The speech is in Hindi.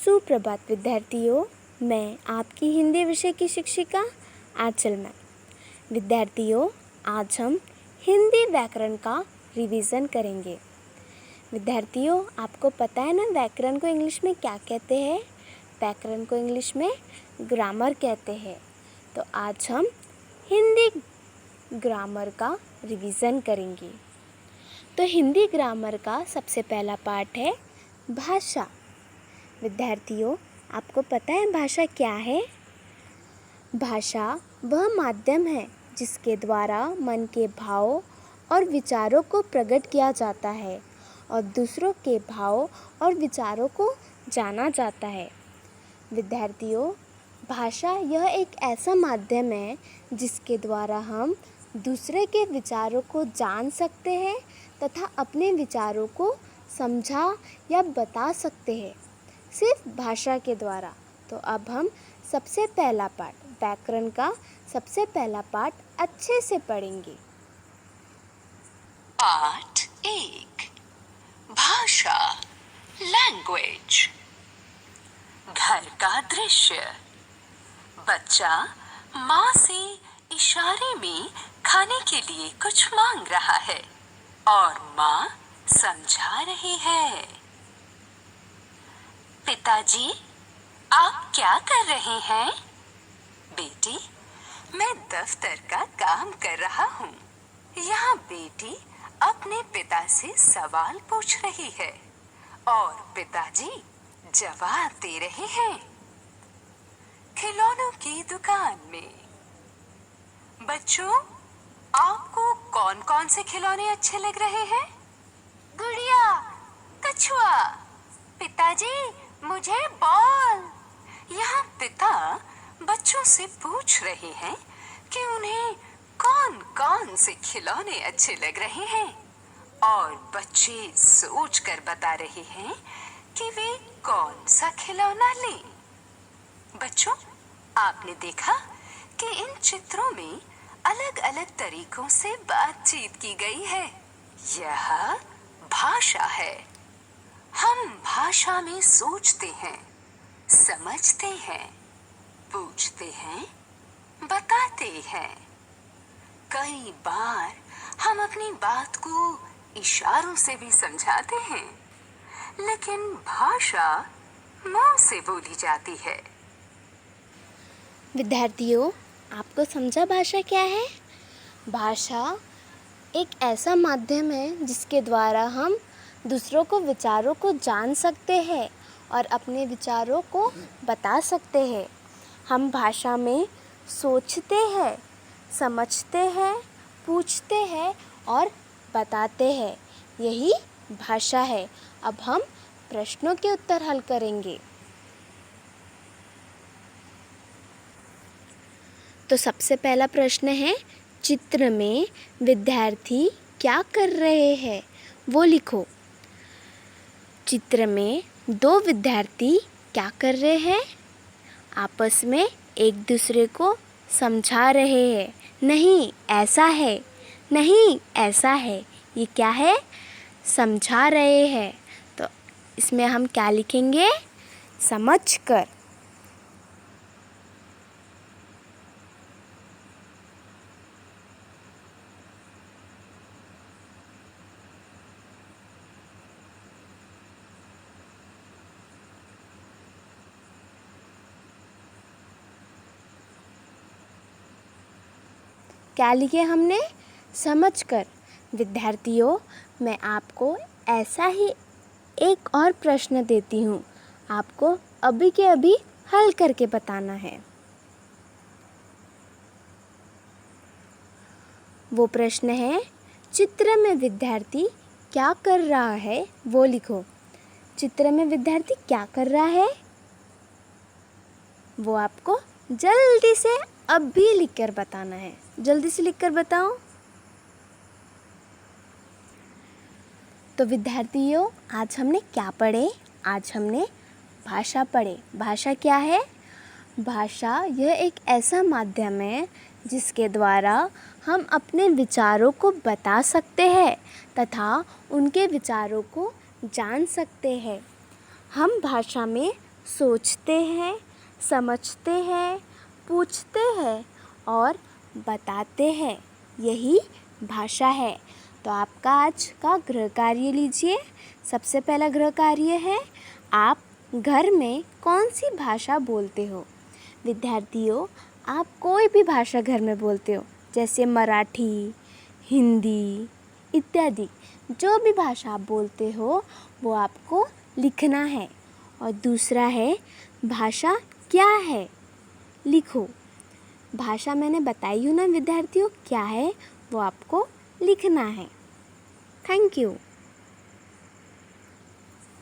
सुप्रभात विद्यार्थियों, मैं आपकी हिंदी विषय की शिक्षिका आंचल मैम। विद्यार्थियों, आज हम हिंदी व्याकरण का रिवीजन करेंगे। विद्यार्थियों, आपको पता है ना व्याकरण को इंग्लिश में क्या कहते हैं? व्याकरण को इंग्लिश में ग्रामर कहते हैं। तो आज हम हिंदी ग्रामर का रिवीजन करेंगे। तो हिंदी ग्रामर का सबसे पहला पार्ट है भाषा। विद्यार्थियों, आपको पता है भाषा क्या है? भाषा वह माध्यम है जिसके द्वारा मन के भावों और विचारों को प्रकट किया जाता है और दूसरों के भाव और विचारों को जाना जाता है। विद्यार्थियों, भाषा यह एक ऐसा माध्यम है जिसके द्वारा हम दूसरे के विचारों को जान सकते हैं तथा अपने विचारों को समझा या बता सकते हैं, सिर्फ भाषा के द्वारा। तो अब हम सबसे पहला पार्ट, व्याकरण का सबसे पहला पार्ट अच्छे से पढ़ेंगे। पाठ 1, भाषा, लैंग्वेज। घर का दृश्य। बच्चा माँ से इशारे में खाने के लिए कुछ मांग रहा है और माँ समझा रही है। पिताजी, आप क्या कर रहे हैं? बेटी, मैं दफ्तर का काम कर रहा हूँ। यहाँ बेटी अपने पिता से सवाल पूछ रही है और पिताजी जवाब दे रहे हैं। खिलौनों की दुकान में। बच्चों, आपको कौन कौन से खिलौने अच्छे लग रहे हैं? गुड़िया, कछुआ। पिताजी, मुझे बॉल। यहाँ पिता बच्चों से पूछ रहे हैं कि उन्हें कौन कौन से खिलौने अच्छे लग रहे हैं और बच्चे सोच कर बता रहे हैं कि वे कौन सा खिलौना लें। बच्चों, आपने देखा कि इन चित्रों में अलग अलग तरीकों से बातचीत की गई है। यह भाषा है। हम भाषा में सोचते हैं, समझते हैं, पूछते हैं, बताते हैं। कई बार हम अपनी बात को इशारों से भी समझाते हैं, लेकिन भाषा मुंह से बोली जाती है। विद्यार्थियों, आपको समझा भाषा क्या है? भाषा एक ऐसा माध्यम है जिसके द्वारा हम दूसरों को विचारों को जान सकते हैं और अपने विचारों को बता सकते हैं। हम भाषा में सोचते हैं, समझते हैं, पूछते हैं और बताते हैं। यही भाषा है। अब हम प्रश्नों के उत्तर हल करेंगे। तो सबसे पहला प्रश्न है, चित्र में विद्यार्थी क्या कर रहे हैं वो लिखो। चित्र में दो विद्यार्थी क्या कर रहे हैं? आपस में एक दूसरे को समझा रहे हैं। नहीं, ऐसा है। नहीं, ऐसा है। ये क्या है? समझा रहे हैं। तो इसमें हम क्या लिखेंगे? समझकर। क्या लिखे हमने? समझकर। विद्यार्थियों, मैं आपको ऐसा ही एक और प्रश्न देती हूँ। आपको अभी के अभी हल करके बताना है। वो प्रश्न है, चित्र में विद्यार्थी क्या कर रहा है वो लिखो। चित्र में विद्यार्थी क्या कर रहा है वो आपको जल्दी से अभी लिखकर बताना है। जल्दी से लिखकर बताओ। तो विद्यार्थियों, आज हमने क्या पढ़े? आज हमने भाषा पढ़े। भाषा क्या है? भाषा यह एक ऐसा माध्यम है जिसके द्वारा हम अपने विचारों को बता सकते हैं तथा उनके विचारों को जान सकते हैं। हम भाषा में सोचते हैं, समझते हैं, पूछते हैं और बताते हैं, यही भाषा है। तो आपका आज का गृह कार्य लीजिए। सबसे पहला गृह कार्य है, आप घर में कौन सी भाषा बोलते हो। विद्यार्थियों, आप कोई भी भाषा घर में बोलते हो, जैसे मराठी, हिंदी इत्यादि। जो भी भाषा आप बोलते हो वो आपको लिखना है। और दूसरा है, भाषा क्या है, लिखो। भाषा मैंने बताई हूँ ना विद्यार्थियों क्या है, वो आपको लिखना है। Thank you.